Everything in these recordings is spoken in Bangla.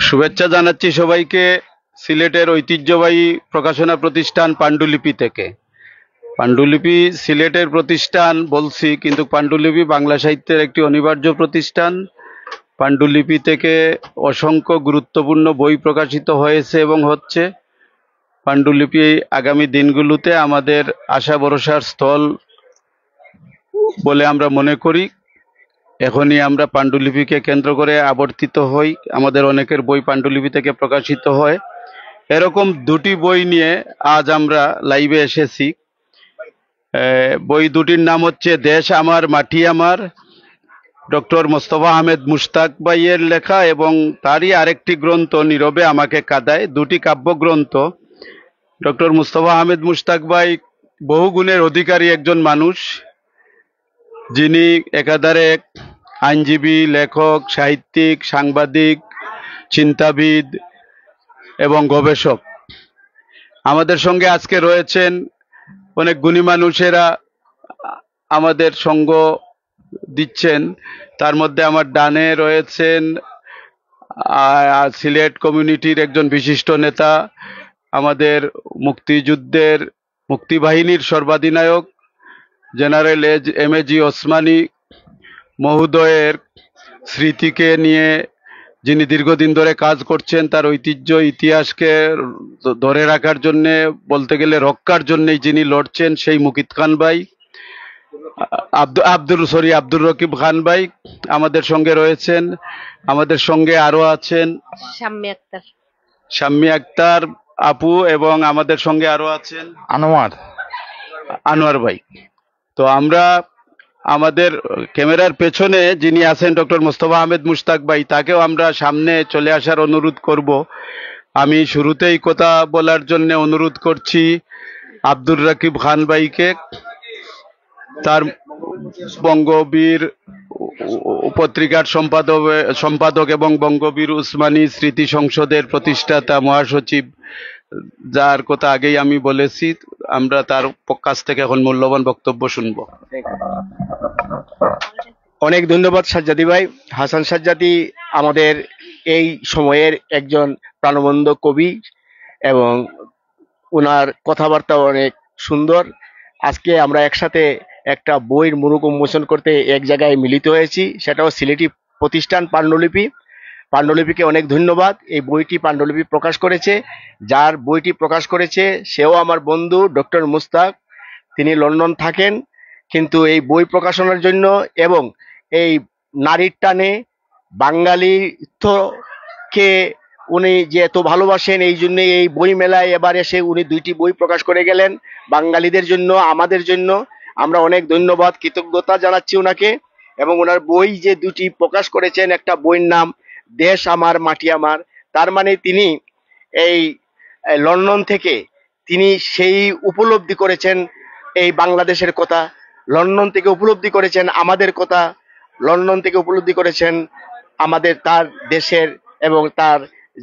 শুভেচ্ছা জানাচ্ছি সবাইকে সিলেটের ঐতিহ্যবাহী প্রকাশনা প্রতিষ্ঠান পাণ্ডুলিপি থেকে। পাণ্ডুলিপি সিলেটের প্রতিষ্ঠান বলছি, কিন্তু পাণ্ডুলিপি বাংলা সাহিত্যের একটি অনিবার্য প্রতিষ্ঠান। পাণ্ডুলিপি থেকে অসংখ্য গুরুত্বপূর্ণ বই প্রকাশিত হয়েছে এবং হচ্ছে। পাণ্ডুলিপি আগামী দিনগুলোতে আমাদের আশা ভরসার স্থল বলে আমরা মনে করি। এখনই আমরা পাণ্ডুলিপিকে কেন্দ্র করে আবর্তিত হই, আমাদের অনেকের বই পাণ্ডুলিপি থেকে প্রকাশিত হয়। এরকম দুটি বই নিয়ে আজ আমরা লাইভে এসেছি। বই দুটির নাম হচ্ছে দেশ আমার মাটি আমার, ডক্টর মোস্তফা আহমেদ মুশতাক ভাইয়ের লেখা, এবং তারই আরেকটি গ্রন্থ নীরবে আমাকে কাঁদায়। দুটি কাব্যগ্রন্থ। ডক্টর মোস্তফা আহমেদ মুশতাক ভাই বহুগুণের অধিকারী একজন মানুষ, যিনি একাধারে আইনজীবী, লেখক, সাহিত্যিক, সাংবাদিক, চিন্তাবিদ এবং গবেষক। আমাদের সঙ্গে আজকে রয়েছেন অনেক গুণী মানুষেরা, আমাদের সঙ্গ দিচ্ছেন। তার মধ্যে আমার ডানে রয়েছেন সিলেট কমিউনিটির একজন বিশিষ্ট নেতা, আমাদের মুক্তিযুদ্ধের মুক্তিবাহিনীর সর্বাধিনায়ক জেনারেল এম.এ.জি. ওসমানী মহোদয়ের স্মৃতিকে নিয়ে যিনি দীর্ঘদিন ধরে কাজ করছেন, তার ঐতিহ্য ইতিহাসকে ধরে রাখার জন্য, বলতে গেলে রক্ষার জন্যই যিনি লড়ছেন, সেই মুকিত খান ভাই, আব্দুর রকিব খান ভাই আমাদের সঙ্গে রয়েছেন। আমাদের সঙ্গে আরো আছেন শাম্মী আক্তার আপু, এবং আমাদের সঙ্গে আরো আছেন আনোয়ার ভাই। তো আমরা আমাদের ক্যামেরার পেছনে যিনি আছেন ডক্টর মোস্তফা আহমেদ মুশতাক ভাই, তাকেও আমরা সামনে চলে আসার অনুরোধ করব। আমি শুরুতেই কথা বলার জন্য অনুরোধ করছি আব্দুর রকিব খান ভাইকে। তার বঙ্গবীর পত্রিকার সম্পাদক এবং বঙ্গবীর উসমানী স্মৃতি সংসদের প্রতিষ্ঠাতা মহাসচিব, যার কথা আগেই আমি বলেছি। আমরা তার কাছ থেকে এখন মূল্যবান বক্তব্য শুনবো। অনেক ধন্যবাদ সাজ্জাদি ভাই। হাসান সাজ্জাদি আমাদের এই সময়ের একজন প্রাণবন্ত কবি এবং ওনার কথাবার্তা অনেক সুন্দর। আজকে আমরা একসাথে একটা বইয়ের মুরুক উন্মোচন করতে এক জায়গায় মিলিত হয়েছি, সেটাও সিলেটি প্রতিষ্ঠান পাণ্ডুলিপি। পাণ্ডুলিপিকে অনেক ধন্যবাদ। এই বইটি পাণ্ডুলিপি প্রকাশ করেছে। যার বইটি প্রকাশ করেছে সেও আমার বন্ধু ডক্টর মুশতাক। তিনি লন্ডন থাকেন, কিন্তু এই বই প্রকাশনার জন্য এবং এই নারীর টানে বাঙালিত্বকে উনি যে এত ভালোবাসেন, এই জন্য এই বই মেলায় এবার এসে উনি দুইটি বই প্রকাশ করে গেলেন বাঙালিদের জন্য, আমাদের জন্য। আমরা অনেক ধন্যবাদ, কৃতজ্ঞতা জানাচ্ছি ওনাকে। এবং ওনার বই যে দুটি প্রকাশ করেছেন, একটা বইয়ের নাম দেশ আমার মাটি আমার, তার মানে তিনি এই লন্ডন থেকে তিনি সেই উপলব্ধি করেছেন এই বাংলাদেশের কথা, লন্ডন থেকে উপলব্ধি করেছেন আমাদের কথা, লন্ডন থেকে উপলব্ধি করেছেন আমাদের তার দেশের এবং তার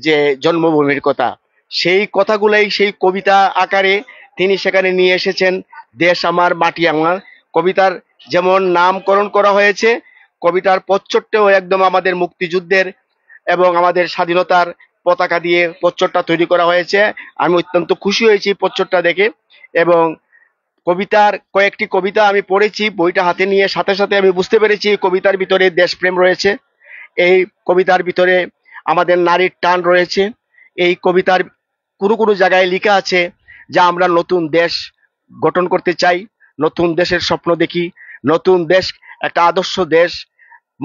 যে জন্মভূমির কথা। সেই কথাগুলাই সেই কবিতা আকারে তিনি সেখানে নিয়ে এসেছেন। দেশ আমার মাটি আমার কবিতার যেমন নামকরণ করা হয়েছে, কবিতার প্রচ্ছদটাও একদম আমাদের মুক্তিযুদ্ধের এবং আমাদের স্বাধীনতার পতাকা দিয়ে প্রচ্ছদটা তৈরি করা হয়েছে। আমি অত্যন্ত খুশি হয়েছি প্রচ্ছদটা দেখে। এবং কবিতার কয়েকটি কবিতা আমি পড়েছি, বইটা হাতে নিয়ে সাথে সাথে আমি বুঝতে পেরেছি কবিতার ভিতরে দেশপ্রেম রয়েছে, এই কবিতার ভিতরে আমাদের নারীর টান রয়েছে। এই কবিতার কোনো কোনো জায়গায় লেখা আছে যে আমরা নতুন দেশ গঠন করতে চাই, নতুন দেশের স্বপ্ন দেখি, নতুন দেশ, একটা আদর্শ দেশ।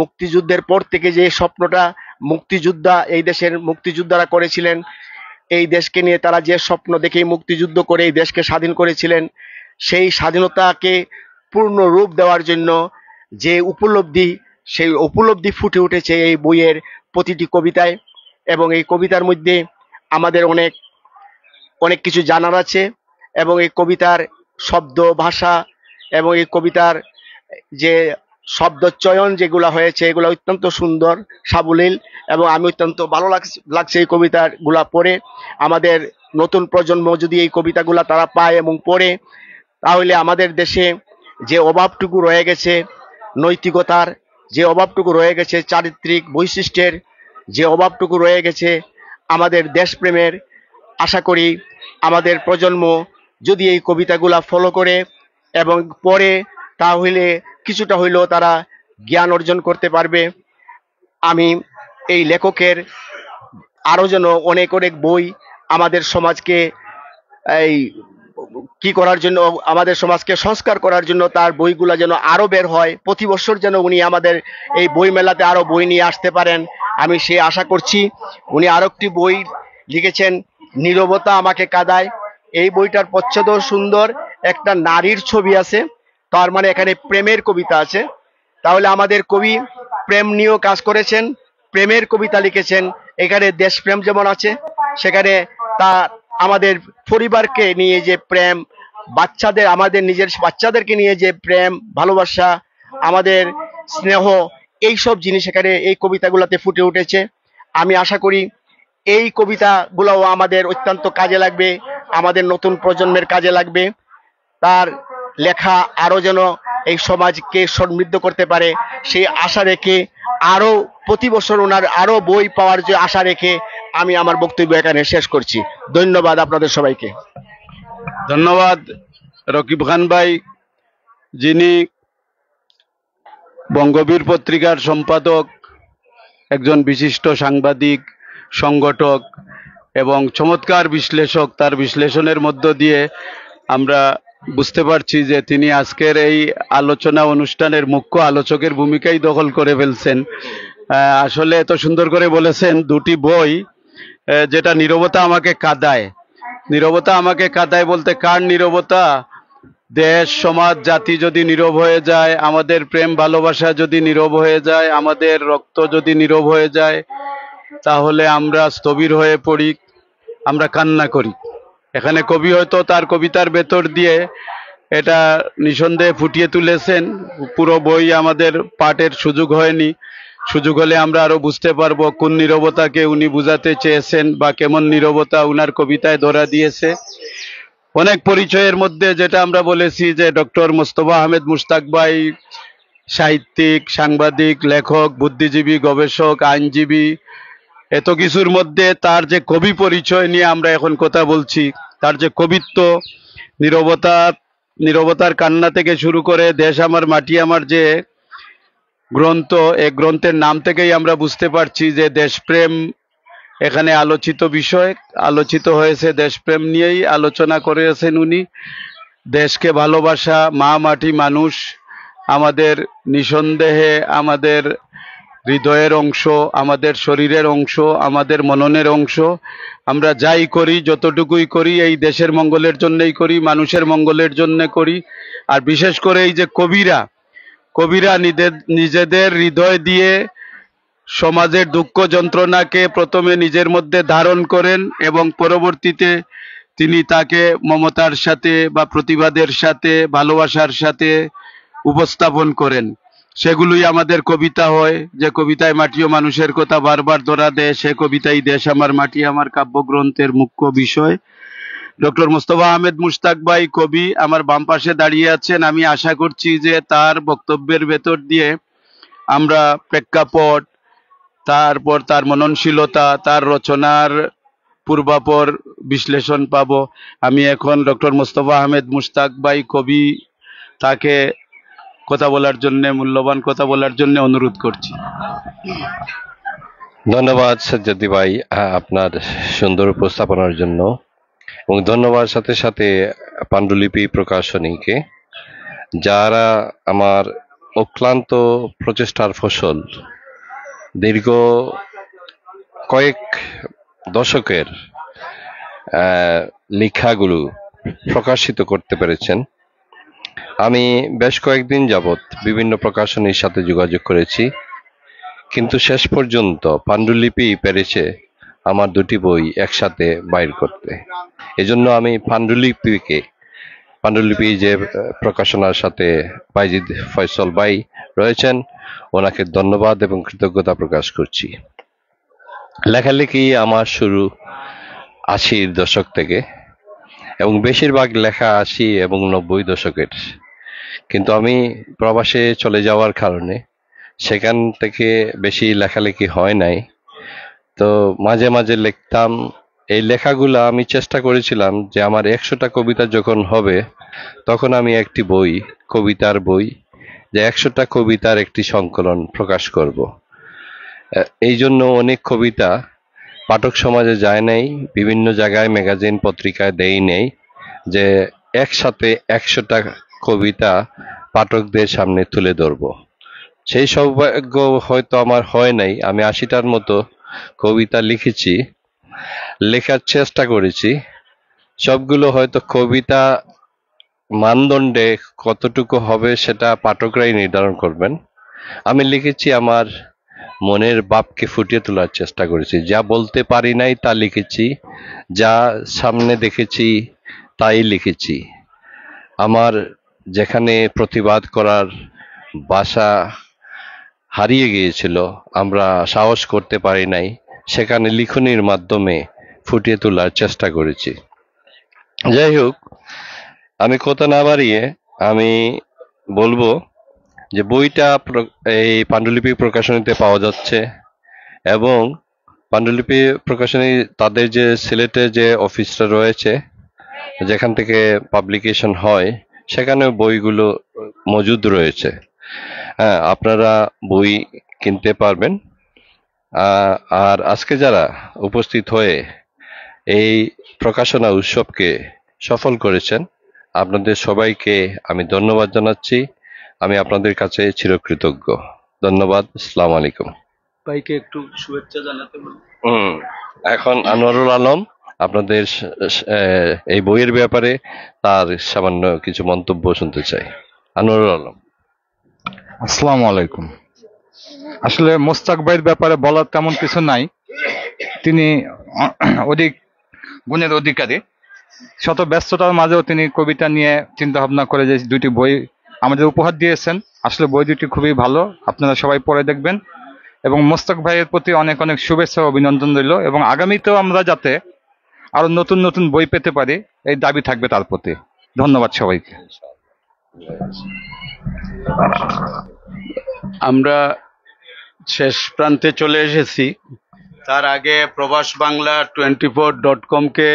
মুক্তিযুদ্ধের পর থেকে যে স্বপ্নটা মুক্তিযোদ্ধা, এই দেশের মুক্তিযোদ্ধারা করেছিলেন, এই দেশকে নিয়ে তারা যে স্বপ্ন দেখে মুক্তিযুদ্ধ করে এই দেশকে স্বাধীন করেছিলেন, সেই স্বাধীনতাকে পূর্ণ রূপ দেওয়ার জন্য যে উপলব্ধি, সেই উপলব্ধি ফুটে উঠেছে এই বইয়ের প্রতিটি কবিতায়। এবং এই কবিতার মধ্যে আমাদের অনেক অনেক কিছু জানার আছে। এবং এই কবিতার শব্দ ভাষা এবং এই কবিতার যে শব্দ চয়ন যেগুলো হয়েছে, এগুলো অত্যন্ত সুন্দর, সাবলীল, এবং আমি অত্যন্ত ভালো লাগছে এই কবিতাগুলা পড়ে। আমাদের নতুন প্রজন্ম যদি এই কবিতাগুলা তারা পায় এবং পড়ে, তাহলে আমাদের দেশে যে অভাবটুকু রয়ে গেছে নৈতিকতার যে অভাবটুকু রয়ে গেছে, চারিত্রিক বৈশিষ্ট্যের যে অভাবটুকু রয়ে গেছে, আমাদের দেশপ্রেমের, আশা করি আমাদের প্রজন্ম যদি এই কবিতাগুলা ফলো করে এবং পড়ে, তাহলে কিছুটা হইলেও তারা জ্ঞান অর্জন করতে পারবে। আমি এই লেখকের আরো যেন অনেক অনেক বই আমাদের সমাজকে এই কি করার জন্য, আমাদের সমাজকে সংস্কার করার জন্য তার বইগুলা যেন আরো বের হয়, প্রতি বছর যেন উনি আমাদের এই বই মেলাতে আরো বই নিয়ে আসতে পারেন, আমি সে আশা করছি। উনি আরো একটি বই লিখেছেন, নীরবতা আমাকে কাঁদায়। এই বইটার প্রচ্ছদও সুন্দর, একটা নারীর ছবি আছে, তার মানে এখানে প্রেমের কবিতা আছে। তাহলে আমাদের কবি প্রেম নিয়েও কাজ করেছেন, প্রেমের কবিতা লিখেছেন। এখানে দেশপ্রেম যেমন আছে, সেখানে তা আমাদের পরিবারকে নিয়ে যে প্রেম, বাচ্চাদের, আমাদের নিজের বাচ্চাদেরকে নিয়ে যে প্রেম ভালোবাসা, আমাদের স্নেহ, এই সব জিনিস এখানে এই কবিতাগুলোতে ফুটে উঠেছে। আমি আশা করি এই কবিতাগুলোও আমাদের অত্যন্ত কাজে লাগবে, আমাদের নতুন প্রজন্মের কাজে লাগবে। তার লেখা আরো যেন এই সমাজকে সমৃদ্ধ করতে পারে সেই আশা রেখে, আরো প্রতি বছর ওনার আরো বই পাওয়ার যে আশা রেখে আমি আমার বক্তব্য এখানে শেষ করছি। ধন্যবাদ আপনাদের সবাইকে। ধন্যবাদ রকিব খান ভাই, যিনি বঙ্গবীর পত্রিকার সম্পাদক, একজন বিশিষ্ট সাংবাদিক, সংগঠক এবং চমৎকার বিশ্লেষক। তার বিশ্লেষণের মধ্য দিয়ে আমরা বুঝতে পারছি যে তিনি আজকের এই আলোচনা অনুষ্ঠানের মুখ্য আলোচকের ভূমিকাই দখল করে ফেলছেন। আসলে এত সুন্দর করে বলেছেন দুটি বই, যেটা নীরবতা আমাকে কাঁদায়। নীরবতা আমাকে কাঁদায় বলতে কার নীরবতা? দেশ, সমাজ, জাতি যদি নীরব হয়ে যায়, আমাদের প্রেম ভালোবাসা যদি নীরব হয়ে যায়, আমাদের রক্ত যদি নীরব হয়ে যায়, তাহলে আমরা স্থবির হয়ে পড়ি, আমরা কান্না করি। এখানে কবি হয়তো তার কবিতার ভেতর দিয়ে এটা নিঃসন্দেহে ফুটিয়ে তুলেছেন। পুরো বই আমাদের পাঠের সুযোগ হয়নি, সুযোগ হলে আমরা আরো বুঝতে পারবো কোন নীরবতাকে উনি বুঝাতে চেয়েছেন বা কেমন নীরবতা উনার কবিতায় ধরা দিয়েছে। অনেক পরিচয়ের মধ্যে যেটা আমরা বলেছি যে ডক্টর মোস্তফা আহমেদ মুশতাক ভাই সাহিত্যিক, সাংবাদিক, লেখক, বুদ্ধিজীবী, গবেষক, আইনজীবী, এত কিছুর মধ্যে তার যে কবি পরিচয় নিয়ে আমরা এখন কথা বলছি, তার যে কবিত্ব, নীরবতার কান্না থেকে শুরু করে দেশ আমার মাটি আমার যে গ্রন্থ, এই গ্রন্থের নাম থেকেই আমরা বুঝতে পারছি যে দেশপ্রেম এখানে আলোচিত বিষয়, আলোচিত হয়েছে। দেশপ্রেম নিয়েই আলোচনা করেছেন উনি। দেশকে ভালোবাসা, মা মাটি মানুষ আমাদের নিঃসন্দেহে আমাদের হৃদয়ের অংশ, আমাদের শরীরের অংশ, আমাদের মননের অংশ। আমরা যাই করি, যতটুকুই করি, এই দেশের মঙ্গলের জন্যই করি, মানুষের মঙ্গলের জন্য করি। আর বিশেষ করে এই যে কবিরা নিজেদের হৃদয় দিয়ে সমাজের দুঃখ যন্ত্রণাকে প্রথমে নিজের মধ্যে ধারণ করেন এবং পরবর্তীতে তিনি তাকে মমতার সাথে বা প্রতিবাদের সাথে, ভালোবাসার সাথে উপস্থাপন করেন। সেগুলোই আমাদের কবিতা হয়। যে কবিতায় মাটি ও মানুষের কথা বারবার ধরা দেয়, সে কবিতাই দেশ আমার মাটি আমার কাব্যগ্রন্থের মুখ্য বিষয়। ডক্টর মোস্তফা আহমেদ মুশতাক ভাই কবি আমার বাম পাশে দাঁড়িয়ে আছেন। আমি আশা করছি যে তার বক্তব্যের ভেতর দিয়ে আমরা প্রেক্ষাপট, তারপর তার মননশীলতা, তার রচনার পূর্বাপর বিশ্লেষণ পাব। আমি এখন ডক্টর মোস্তফা আহমেদ মুশতাক ভাই কবি, তাকে কথা বলার জন্য, মূল্যবান কথা বলার জন্য অনুরোধ করছি। ধন্যবাদ সাজ্জাদি ভাই আপনার সুন্দর উপস্থাপনার জন্য, এবং ধন্যবাদ সাথে সাথে পাণ্ডুলিপি প্রকাশনীকে, যারা আমার অক্লান্ত প্রচেষ্টার ফসল দীর্ঘ কয়েক দশকের লেখাগুলো প্রকাশিত করতে পেরেছেন। আমি বেশ কয়েকদিন যাবৎ বিভিন্ন প্রকাশনীর সাথে যোগাযোগ করেছি, কিন্তু শেষ পর্যন্ত পাণ্ডুলিপি পেরেছে আমার দুটি বই একসাথে বাইর করতে। এজন্য আমি পাণ্ডুলিপি যে প্রকাশনার সাথে বাইজিদ ফয়সল ভাই রয়েছেন, ওনাকে ধন্যবাদ এবং কৃতজ্ঞতা প্রকাশ করছি। লেখালেখি আমার শুরু 80-র দশক থেকে, এবং বেশিরভাগ লেখা 80 এবং 90 দশকের। কিন্তু আমি প্রবাসে চলে যাওয়ার কারণে সেখান থেকে বেশি লেখালেখি হয় নাই। তো মাঝে মাঝে লিখতাম। এই লেখাগুলো আমি চেষ্টা করেছিলাম যে আমার 100টা কবিতা যখন হবে তখন আমি একটি বই, কবিতার বই, যে 100টা কবিতার একটি সংকলন প্রকাশ করব। এই জন্য অনেক কবিতা পাঠক সমাজে যায় নাই, বিভিন্ন জায়গায় ম্যাগাজিন পত্রিকায় দেই নেই, যে একসাথে 100টা কবিতা পাঠকদের সামনে তুলে ধরব। সেই সৌভাগ্য হয়তো আমার হয় নাই। আমি 80টার মতো কবিতা লিখেছি, লেখার চেষ্টা করেছি। সবগুলো হয়তো কবিতা মানদণ্ডে কতটুকু হবে সেটা পাঠকরাই নির্ধারণ করবেন। আমি লিখেছি, আমার মনের ভাবকে ফুটিয়ে তোলার চেষ্টা করেছি। যা বলতে পারি নাই তা লিখেছি, যা সামনে দেখেছি তাই লিখেছি। আমার যেখানে প্রতিবাদ করার ভাষা হারিয়ে গিয়েছিল, আমরা সাহস করতে পারি নাই, সেখানে লিখনির মাধ্যমে ফুটিয়ে তোলার চেষ্টা করেছি। যাই হোক, আমি কথা না বাড়িয়ে আমি বলবো যে বইটা এই পাণ্ডুলিপি প্রকাশনীতে পাওয়া যাচ্ছে, এবং পাণ্ডুলিপি প্রকাশনী তাদের যে সিলেটে যে অফিসটা রয়েছে যেখান থেকে পাবলিকেশন হয় সেখানেও বইগুলো মজুদ রয়েছে। হ্যাঁ, আপনারা বই কিনতে পারবেন। আর আজকে যারা উপস্থিত হয়ে এই প্রকাশনা উৎসবকে সফল করেছেন, আপনাদের সবাইকে আমি ধন্যবাদ জানাচ্ছি। আমি আপনাদের কাছে চিরকৃতজ্ঞ। ধন্যবাদ। আসসালামু আলাইকুম। ভাইকে একটু শুভেচ্ছা জানাতে বলুন। এখন আনোয়ারুল আলম আপনাদের এই বইয়ের ব্যাপারে তার সামান্য কিছু মন্তব্য শুনতে চাই। আনোয়ারুল আলম। আসসালামু আলাইকুম। আসলে মোস্তাক ভাইয়ের ব্যাপারে বলার তেমন কিছু নাই। তিনি অধিক গুণের অধিকারী। শত ব্যস্ততার মাঝেও তিনি কবিতা নিয়ে চিন্তা ভাবনা করে যে দুইটি বই আমাদের উপহার দিয়েছেন। আসলে বই দুটি খুবই ভালো, আপনারা সবাই পড়ে দেখবেন। এবং মোস্তাক ভাইয়ের প্রতি অনেক অনেক শুভেচ্ছা ও অভিনন্দন রইল, এবং আগামীতেও আমরা যাতে আরো নতুন নতুন বই পেতে পারি এই দাবি থাকবে তার প্রতি। ধন্যবাদ সবাইকে। আমরা শেষ প্রান্তে চলে এসেছি। তার আগে প্রবাস বাংলা 24.com-কে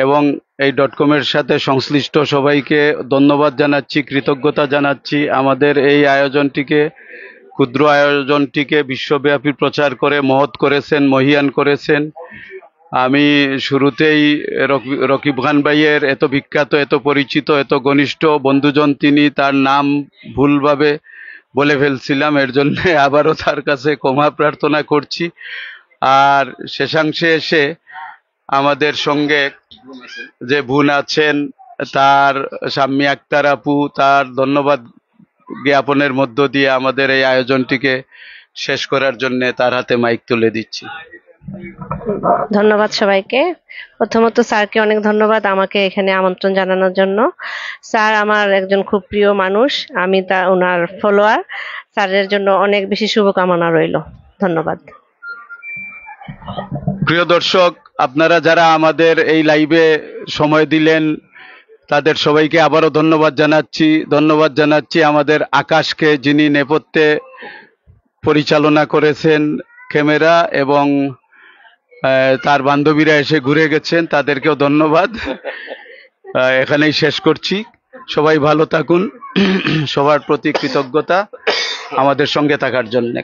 এবং এই .com-এর সাথে সংশ্লিষ্ট সবাইকে ধন্যবাদ জানাচ্ছি, কৃতজ্ঞতা জানাচ্ছি। আমাদের এই আয়োজনটিকে, ক্ষুদ্র আয়োজনটিকে বিশ্বব্যাপী প্রচার করে মহৎ করেছেন, মহিয়ান করেছেন। আমি শুরুতেই রকিব খান ভাইয়ের এত বিখ্যাত, এত পরিচিত, এত ঘনিষ্ঠ বন্ধুজন তিনি, তার নাম ভুলভাবে বলে ফেলছিলাম, এর জন্য আবারও তার কাছে ক্ষমা প্রার্থনা করছি। আর শেষাংশে এসে আমাদের সঙ্গে যে বোন আছেন, তার শাম্মী আক্তার আপু, তার ধন্যবাদ জ্ঞাপনের মধ্য দিয়ে আমাদের এই আয়োজনটিকে শেষ করার জন্য তার হাতে মাইক তুলে দিচ্ছি। ধন্যবাদ সবাইকে। প্রথমত স্যারকে অনেক ধন্যবাদ আমাকে এখানে আমন্ত্রণ জানানোর জন্য। স্যার আমার একজন খুব প্রিয় মানুষ, আমি ওনার ফলোয়ার। স্যারের জন্য অনেক বেশি শুভকামনা রইল। ধন্যবাদ। প্রিয় দর্শক, আপনারা যারা আমাদের এই লাইভে সময় দিলেন তাদের সবাইকে আবারও ধন্যবাদ জানাচ্ছি আমাদের আকাশকে, যিনি নেপথ্যে পরিচালনা করেছেন ক্যামেরা, এবং তার বান্ধবীরা এসে ঘুরে গেছেন, তাদেরকেও ধন্যবাদ। এখানেই শেষ করছি। সবাই ভালো থাকুন। সবার প্রতি কৃতজ্ঞতা আমাদের সঙ্গে থাকার জন্য।